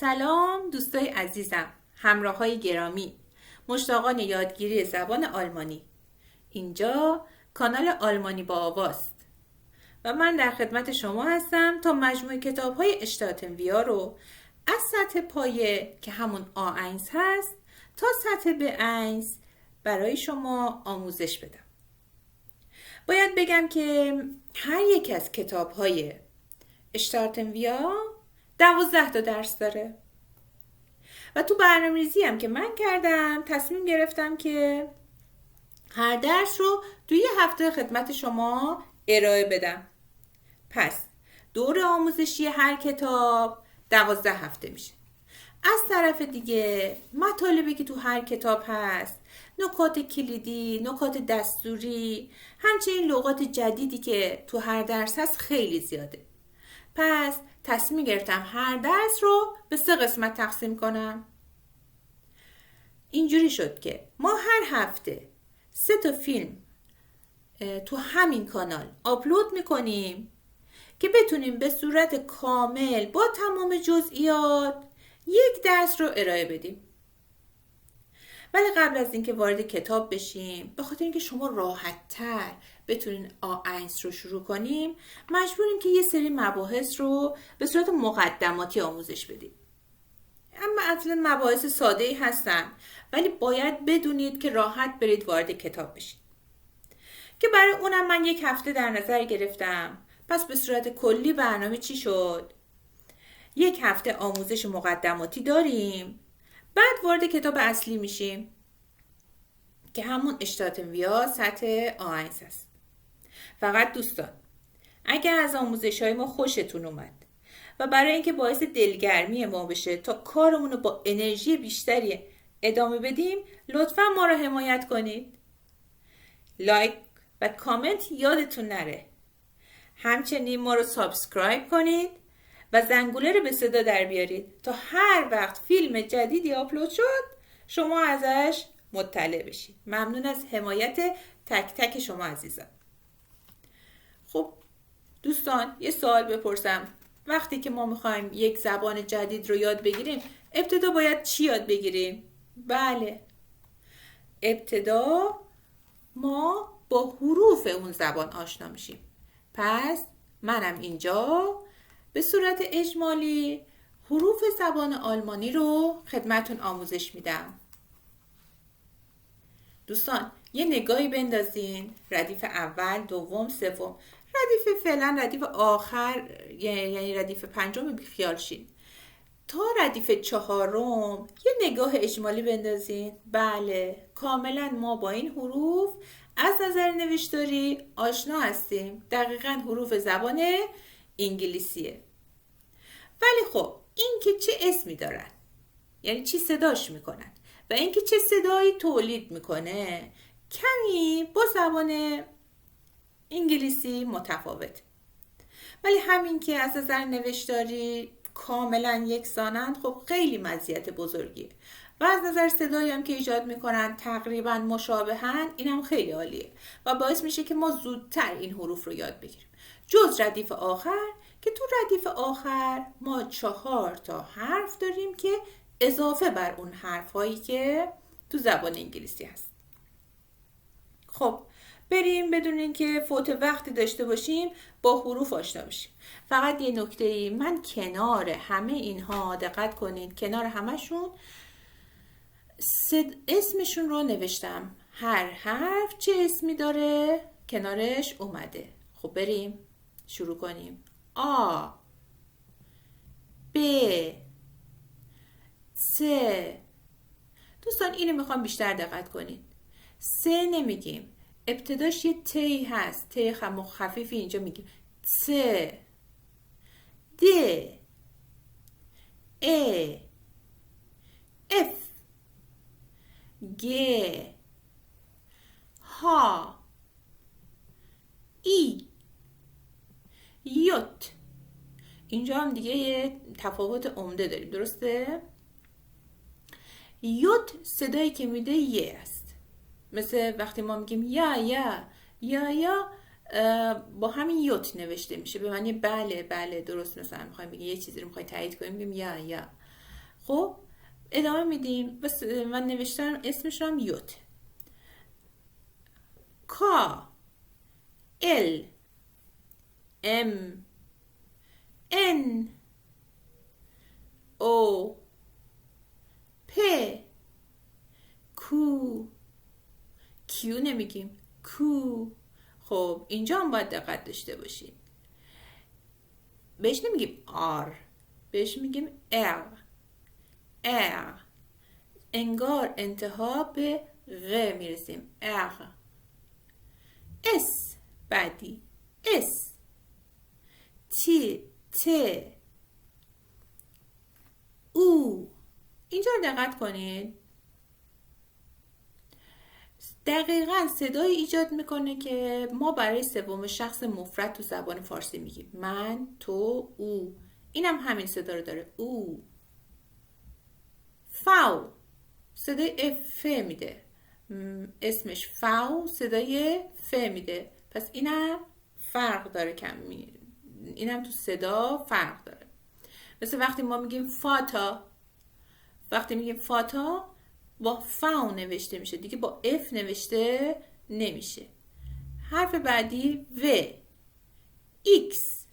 سلام دوستای عزیزم، همراهای گرامی، مشتاقان یادگیری زبان آلمانی. اینجا کانال آلمانی با آواست و من در خدمت شما هستم تا مجموعه کتاب‌های اشتاتنویا رو از سطح پایه که همون آ1 هست تا سطح B1 برای شما آموزش بدم. باید بگم که هر یک از کتاب‌های اشتاتنویا 12 تا درس داره و تو برنامه‌ریزی هم که من کردم تصمیم گرفتم که هر درس رو توی یه هفته خدمت شما ارائه بدم. پس دور آموزشی هر کتاب 12 هفته میشه. از طرف دیگه مطالبی که تو هر کتاب هست، نکات کلیدی، نکات دستوری، همچنین لغات جدیدی که تو هر درس هست خیلی زیاده. پس تصمیم گرفتم هر درس رو به 3 قسمت تقسیم کنم. اینجوری شد که ما هر هفته 3 تا فیلم تو همین کانال آپلود میکنیم که بتونیم به صورت کامل با تمام جزئیات یک درس رو ارائه بدیم. ولی قبل از اینکه وارد کتاب بشیم، به خاطر اینکه شما راحت‌تر بتونین آ1 رو شروع کنیم، مجبوریم که یه سری مباحث رو به صورت مقدماتی آموزش بدیم. اما اصلا مباحث ساده‌ای هستن، ولی باید بدونید که راحت برید وارد کتاب بشید. که برای اونم من یک هفته در نظر گرفتم. پس به صورت کلی برنامه چی شد؟ یک هفته آموزش مقدماتی داریم، بعد وارد کتاب اصلی میشیم که همون اشتاتنویا سطح آ1 هست. فقط دوستان، اگر از آموزش‌های ما خوشتون اومد و برای اینکه باعث دلگرمی ما بشه تا کارمون رو با انرژی بیشتری ادامه بدیم، لطفاً ما رو حمایت کنید. لایک و کامنت یادتون نره. همچنین ما رو سابسکرایب کنید و زنگوله رو به صدا در بیارید تا هر وقت فیلم جدیدی آپلود شد شما ازش مطلع بشید. ممنون از حمایت تک تک شما عزیزان. خب دوستان، یه سوال بپرسم. وقتی که ما میخوایم یک زبان جدید رو یاد بگیریم، ابتدا باید چی یاد بگیریم؟ بله، ابتدا ما با حروف اون زبان آشنا میشیم. پس منم اینجا به صورت اجمالی حروف زبان آلمانی رو خدمتون آموزش میدم. دوستان یه نگاهی بندازین ردیف اول، دوم، سوم. ردیف فعلا ردیف آخر یعنی ردیف پنجم بیخیال شین. تا ردیف 4 یه نگاه اجمالی بندازین. بله، کاملا ما با این حروف از نظر نوشتاری آشنا هستیم. دقیقاً حروف زبان انگلیسیه. ولی خب این که چه اسمی دارن، یعنی چی صداش میکنن و این که چه صدایی تولید میکنه کمی با زبان انگلیسی متفاوت. ولی همین که از نظر نوشتاری کاملا یکسانند، خب خیلی مزیت بزرگیه. و از نظر صدایی هم که ایجاد میکنن تقریبا مشابهن، اینم خیلی عالیه و باعث میشه که ما زودتر این حروف رو یاد بگیریم. جز ردیف آخر که تو ردیف آخر ما 4 تا حرف داریم که اضافه بر اون حرفایی که تو زبان انگلیسی هست. خب بریم بدون اینکه فوت وقتی داشته باشیم با حروف آشنا بشیم. فقط یه نکته‌ای، من کنار همه اینها دقت کنید، کنار همشون اسمشون رو نوشتم. هر حرف چه اسمی داره کنارش اومده. خب بریم شروع کنیم. آ، ب، س. دوستان اینو میخوام بیشتر دقت کنید. س نمیگیم، ابتداش یه تی هست، تی خفیفی اینجا میگیم. س، د، ا، اف، گ، ها، ای، یوت. اینجا هم دیگه یه تفاوت عمده داریم، درسته؟ یوت صدایی که میده یه است، مثل وقتی ما میگیم یا با همین یوت نوشته میشه به معنی بله بله درست. مثلا میخوایم بگیم یه چیزی رو میخوایم تایید کنیم میگیم یا. خب ادامه میدیم و نوشتن اسمش هم یوت. کا، ال، ام، ان، او، پ، کو. کیو نمیگیم، کو. خب اینجا هم باید دقت داشته باشید، بهش نمیگیم آر، بهش میگیم ار. انگار انتها به غ میرسیم. ار. اس بعدی، اس. تی، ت. او. اینجا دقت کنید، دقیقاً صدای ایجاد میکنه که ما برای سوم شخص مفرد تو زبان فارسی میگیم. من، تو، او. اینم همین صدا رو داره، او. فاو صدای ف میده، اسمش فاو صدای ف میده، پس اینم فرق داره، اینم تو صدا فرق داره. مثل وقتی ما میگیم فاتا، وقتی میگیم فاتا با فاو نوشته میشه دیگه، با اف نوشته نمیشه. حرف بعدی و، ایکس،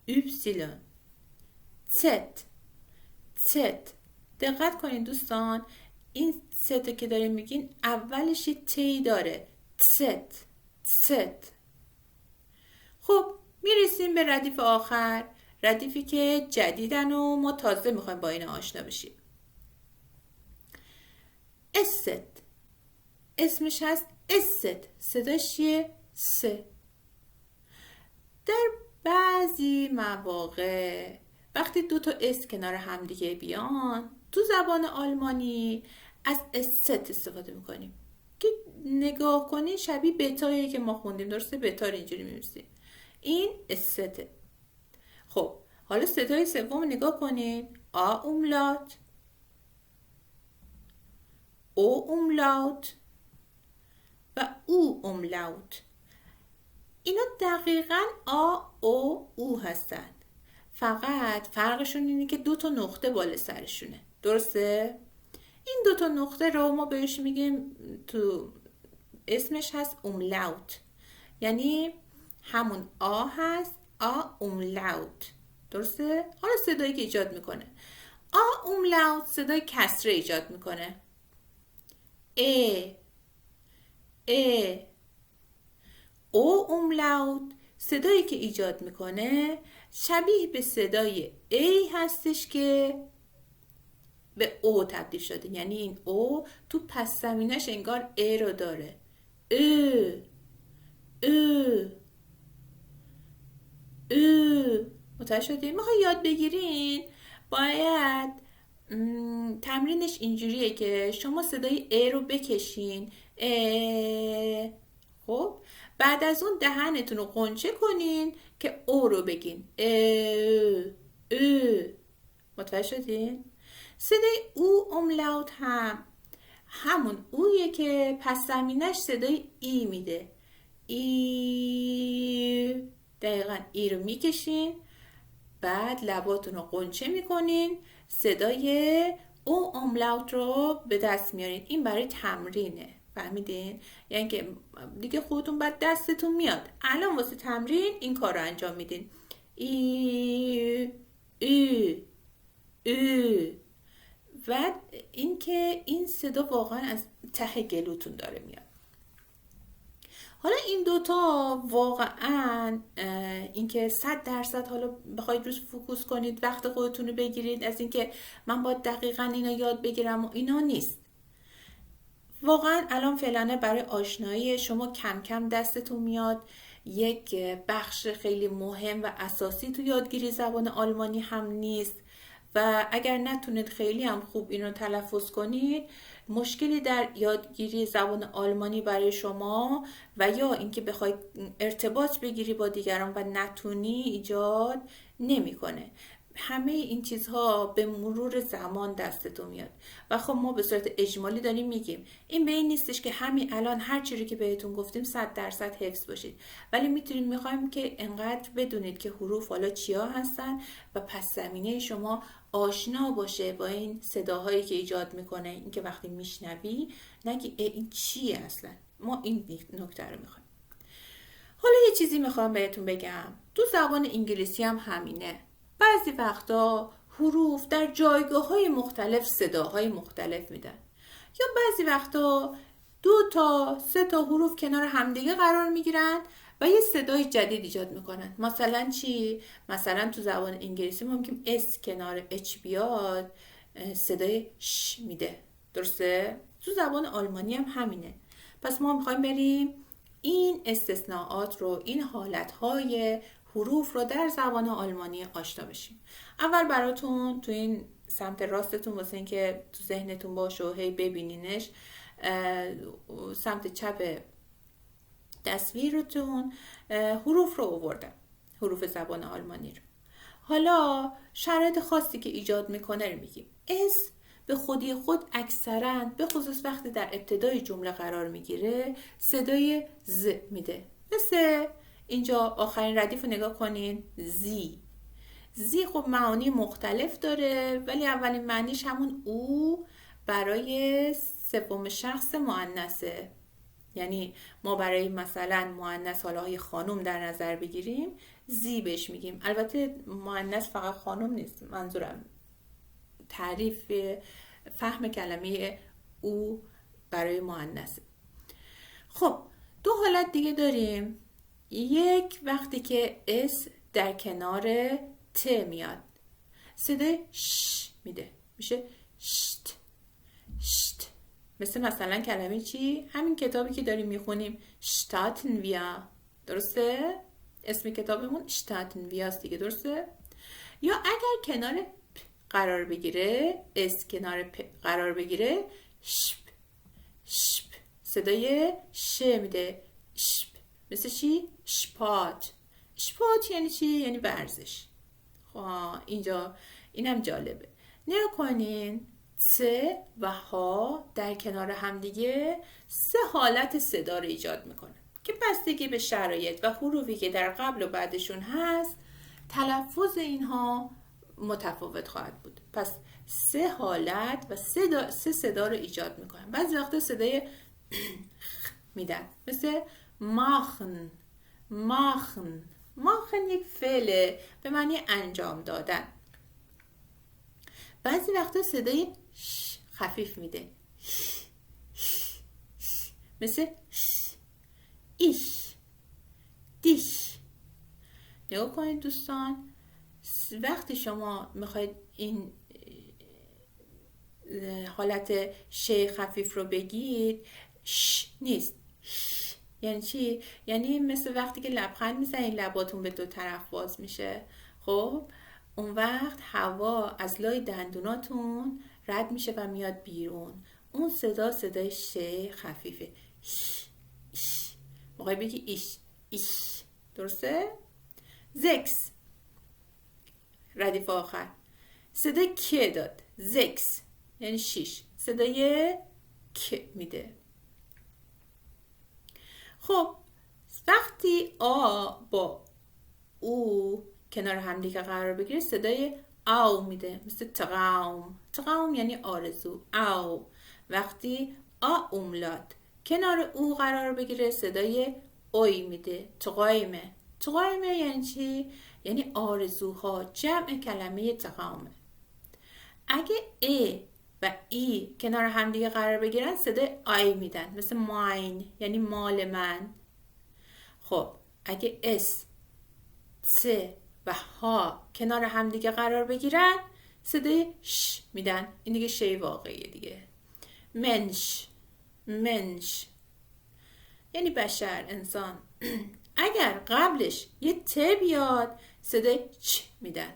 یپسیلون، زد. دقت کنین دوستان، این ست که داریم میگین اولش تی داره، ست. خب میرسیم به ردیف آخر، ردیفی که جدیدن و ما تازه میخوایم با این آشنا بشیم. است، اسمش هست است، صداش چیه؟ س. در بعضی مواقع وقتی دو تا اس کنار هم دیگه بیان تو زبان آلمانی از است استفاده میکنیم که نگاه کنین شبیه بتاییه که ما خوندیم، درسته؟ بتا رو اینجوری می‌نویسیم، این استه. خب حالا صدای سوم نگاه کنین، آ اوملات، او اوملاوت و او اوملاوت. اینا دقیقاً آ او هستند، فقط فرقشون اینه که دو تا نقطه بالا سرشونه، درسته؟ این دو تا نقطه رو ما بهش میگیم، تو اسمش هست اوملاوت، یعنی همون آ هست، آ اوملاوت، درسته؟ حالا صدایی که ایجاد میکنه، آ اوملاوت صدای کسره ایجاد میکنه، ای. او اوملاوت صدایی که ایجاد میکنه شبیه به صدای ای هستش که به او تبدیل شده، یعنی این او تو پس زمینش انگار ای رو داره، متوجه شدین؟ میخوای یاد بگیرین باید تمرینش اینجوریه که شما صدای ای رو بکشین، خب بعد از اون دهنتون رو قنچه کنین که او رو بگین، متوجه شدین؟ صدای او اوملاوت هم همون اویه که پس زمینش صدای ای میده، ای. دقیقا ای رو میکشین، بعد لباتون رو قنچه میکنین، صدای او اوملاوت رو به دست میارین. این برای تمرینه، فهمیدین؟ یعنی که دیگه خودتون بعد دستتون میاد، الان واسه تمرین این کار رو انجام میدین، ای. و اینکه این صدا واقعا از ته گلوتون داره میاد. حالا این دوتا واقعا اینکه 100% حالا بخواید روش فوکوس کنید، وقت خودتون رو بگیرید از اینکه من باید دقیقا اینا یاد بگیرم و اینا نیست. واقعا الان فعلا برای آشنایی شما کم کم دستتون میاد، یک بخش خیلی مهم و اساسی تو یادگیری زبان آلمانی هم نیست و اگر نتونید خیلی هم خوب اینو تلفظ کنید، مشکلی در یادگیری زبان آلمانی برای شما و یا اینکه بخوای ارتباط بگیری با دیگران و نتونی ایجاد نمیکنه. همه این چیزها به مرور زمان دستتون میاد و خب ما به صورت اجمالی داریم میگیم، این به این نیستش که همین الان هر چیزی که بهتون گفتیم 100% حفظ باشید، ولی میخوایم که انقدر بدونید که حروف حالا چیا هستن و پس زمینه شما آشنا باشه با این صداهایی که ایجاد میکنه. این که وقتی میشنوی نگی این چیه اصلا، ما این نکته رو میخوایم. حالا یه چیزی میخوام بهتون بگم، تو زبان انگلیسی هم همینه. بعضی وقتا حروف در جایگاه‌های مختلف صداهای مختلف میدن، یا بعضی وقتا 2 تا 3 تا حروف کنار همدیگه قرار میگیرن و یه صدای جدید ایجاد میکنن. مثلا چی؟ مثلا تو زبان انگلیسی ممکن اس کنار اچ بیاد صدای ش میده، درسته؟ تو زبان آلمانی هم همینه. پس ما میخوایم بریم این استثناءات رو، این حالتهای حروف رو در زبان آلمانی آشنا بشیم. اول براتون تو این سمت راستتون واسه این که تو ذهنتون باشه و هی ببینینش، سمت چپ تصویرتون حروف رو آوردم، حروف زبان آلمانی رو. حالا شرایط خاصی که ایجاد میکنه رو میگیم. اس به خودی خود اکثراً به خصوص وقتی در ابتدای جمله قرار میگیره صدای ز میده. مثل اینجا آخرین ردیف رو نگاه کنین، زی خب معانی مختلف داره، ولی اولین معنیش همون او برای سوم شخص مؤنثه. یعنی ما برای مثلا مؤنث حالا خانم در نظر بگیریم زی بهش میگیم. البته مؤنث فقط خانم نیست، منظورم تعریف فهم کلمه او برای مؤنثه. خب 2 حالت دیگه داریم. یک وقتی که اس در کنار ت میاد صدای ش میده، میشه شت شت. مثلا کلمه چی؟ همین کتابی که داریم میخونیم شتاتن ویا، درسته؟ اسم کتابمون شتاتن ویا است دیگه، درسته؟ یا اگر کنار پ قرار بگیره، اس کنار پ قرار بگیره، شپ شپ صدای ش میده، شپ. مثل چی؟ شپات. شپات یعنی چی؟ یعنی ورزش. اینجا اینم جالبه. نگاه کنین، س و ها در کنار همدیگه 3 حالت صدا رو ایجاد میکنن که بستگی به شرایط و حروفی که در قبل و بعدشون هست تلفظ اینها متفاوت خواهد بود. پس 3 حالت و 3 صدا رو ایجاد میکنن. بعضی وقتا صدای میدن، مثل ماخن. ماخن یک فعله به معنی انجام دادن. بعضی وقتا صدای ش خفیف میده، مثل ایش دیش. نگاه کنید دوستان، وقتی شما میخواید این حالت ش خفیف رو بگید، ش نیست. یعنی چی؟ یعنی مثل وقتی که لبخند میزنید لباتون به 2 طرف باز میشه. خب اون وقت هوا از لای دندوناتون رد میشه و میاد بیرون. اون صدای ش خفیفه. موقعی بگی ایش، درسته؟ زکس ردیف آخر صدای که داد، زکس یعنی 6، صدای که میده. خب وقتی آ با او کنار همدیگه قرار بگیره صدای او میده، مثل تقاوم یعنی آرزو، او. وقتی آ اوملات کنار او قرار بگیره صدای اوی میده، تقایمه یعنی چی؟ یعنی آرزوها، جمع کلمه تقاومه. اگه ای و ای کنار همدیگه قرار بگیرن صدای آی میدن، مثل ماین یعنی مال من. خب اگه اس، س و ها کنار همدیگه قرار بگیرن صدای ش میدن. این دیگه شی واقعیه دیگه. منش یعنی بشر، انسان. اگر قبلش یه ت بیاد صدای چ میدن،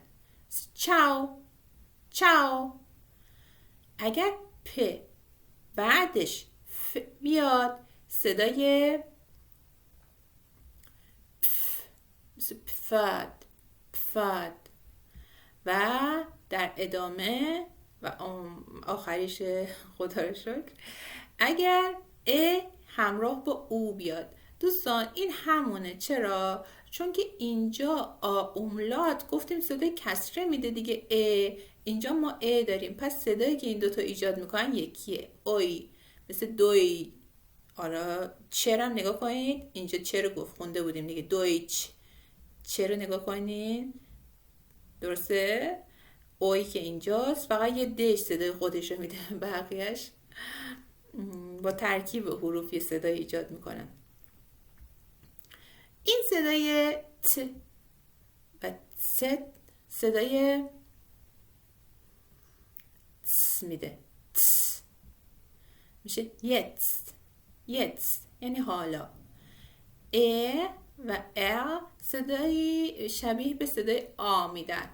چاو. اگر پ بعدش ف بیاد صدای پف، مثل پفاد. و در ادامه و آخریش خدا رو شکر اگر ا همراه با او بیاد. دوستان این همونه. چرا؟ چون که اینجا آ اوملات گفتیم صدای کسره میده دیگه. اینجا ما ا داریم، پس صدایی که این دوتا ایجاد میکنن یکیه، اوی، مثل دوی. حالا چرا نگاه کنید، اینجا چرا گفت خونده بودیم دیگه، دویچ. چرا نگاه کنید، درسته؟ اوی که اینجاست فقط یه دش صدای خودشو میده، بقیهش با ترکیب حروف یه صدای ایجاد میکنن. این صدای ت و ست صدای تس میده، تس میشه یتست. یتست یعنی حالا. ا و ا صدایی شبیه به صدای آ میدن.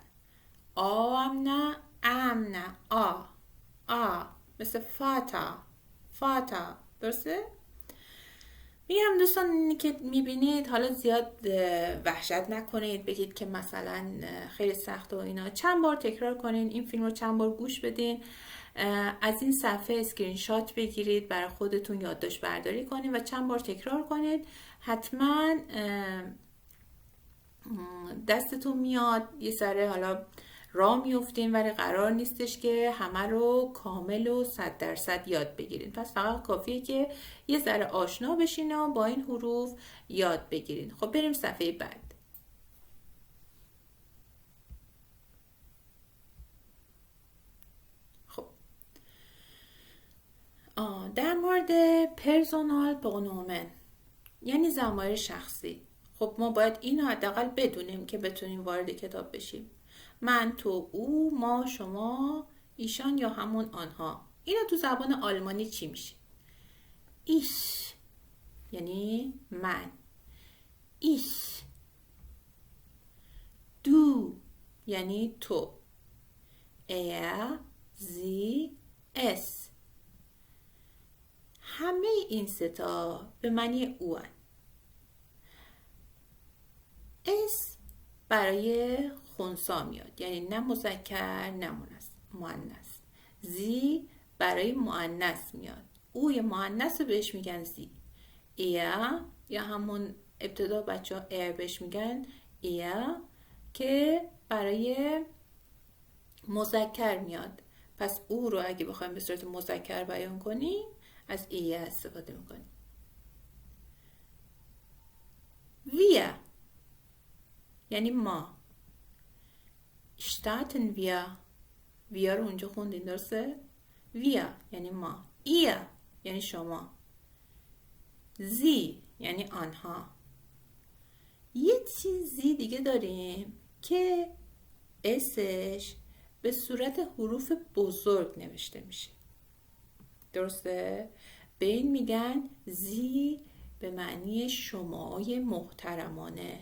آ هم نه، ام نه، آ مثل فاتا، فاتا، درسته؟ میگم دوستان که میبینید حالا زیاد وحشت نکنید، بگید که مثلا خیلی سخت و اینا. چند بار تکرار کنین، این فیلم رو چند بار گوش بدین، از این صفحه اسکرین شات بگیرید، برای خودتون یادداشت برداری کنید و چند بار تکرار کنید. حتما دستتون میاد، یه ذره حالا راه میفتین، ولی قرار نیستش که همه رو کامل و 100% یاد بگیرین. پس فقط کافیه که یه ذره آشنا بشین و با این حروف یاد بگیرین. خب بریم صفحه بعد. خب در مورد پرسونال پرونومن یعنی ضمایر شخصی. خب ما باید اینو حداقل بدونیم که بتونیم وارد کتاب بشیم. من، تو، او، ما، شما، ایشان یا همون آنها. اینا تو زبان آلمانی چی میشه؟ ایش یعنی من، ایش. دو یعنی تو، زی، اس. همه این ستا به معنی او هن. اس برای خنثی میاد، یعنی نه مذکر نه مؤنث. زی برای مؤنث میاد، اوی مؤنث رو بهش میگن زی. ایا یا همون ابتدا بچه ها ایر بهش میگن ایا که برای مذکر میاد. پس او رو اگه بخوایم به صورت مذکر بیان کنیم از ایا استفاده میکنیم. ویا یعنی ما. starten wir، ویا رو اونجا خوندین درسته؟ ویا یعنی ما. ایا یعنی شما. زی یعنی آنها. یه چیزی دیگه داریم که اسش به صورت حروف بزرگ نوشته میشه، درسته؟ به این میگن زی به معنی شمای محترمانه.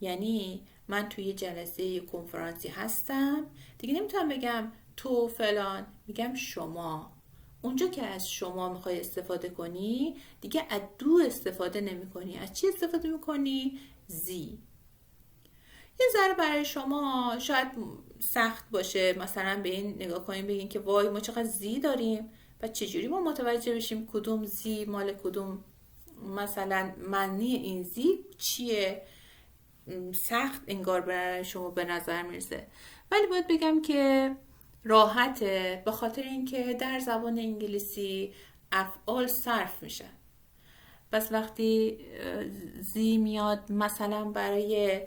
یعنی من توی جلسه کنفرانسی هستم دیگه، نمیتونم بگم تو فلان، میگم شما. اونجا که از شما میخوای استفاده کنی دیگه از دو استفاده نمی کنی. از چی استفاده میکنی؟ زی. یه ذره برای شما شاید سخت باشه مثلا به این نگاه کنیم بگین که وای ما چقدر زی داریم و چجوری ما متوجه بشیم کدوم زی مال کدوم، مثلا معنی این زی چیه. سخت انگار برای شما به نظر میرسه، ولی باید بگم که راحته، به خاطر اینکه در زبان انگلیسی افعال صرف میشن. پس وقتی زی میاد مثلا برای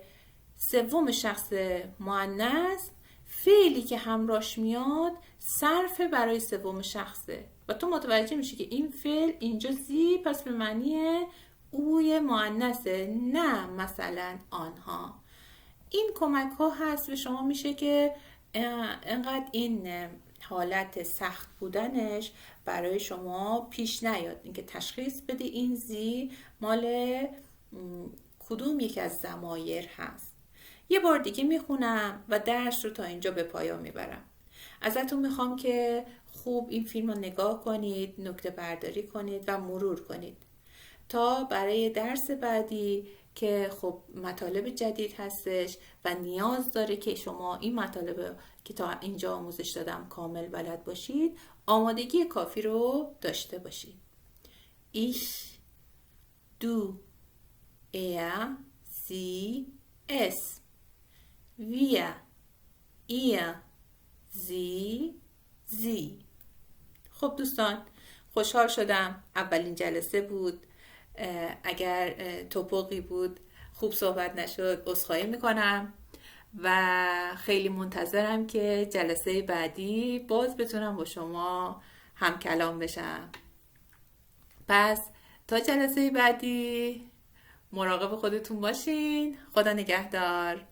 سوم شخص مؤنث، فعلی که همراهش میاد صرف برای سوم شخصه و تو متوجه میشی که این فعل اینجا زی پس به معنی اوی مؤنثه، نه مثلا آنها. این کمک ها هست به شما میشه که انقدر این حالت سخت بودنش برای شما پیش نیاد، اینکه تشخیص بده این زی مال کدوم یک از ضمایر هست. یه بار دیگه میخونم و درس رو تا اینجا به پایان میبرم. ازتون میخوام که خوب این فیلم رو نگاه کنید، نکته برداری کنید و مرور کنید تا برای درس بعدی که خب مطالب جدید هستش و نیاز داره که شما این مطالب که تا اینجا آموزش دادم کامل بلد باشید، آمادگی کافی رو داشته باشید. Ich, du, er, sie, es. Wir, ihr, زی زی. خب دوستان، خوشحال شدم. اولین جلسه بود. اگر توپقی بود، خوب صحبت نشد، عذرخواهی میکنم و خیلی منتظرم که جلسه بعدی باز بتونم با شما هم کلام بشم. پس تا جلسه بعدی مراقب خودتون باشین. خدا نگهدار.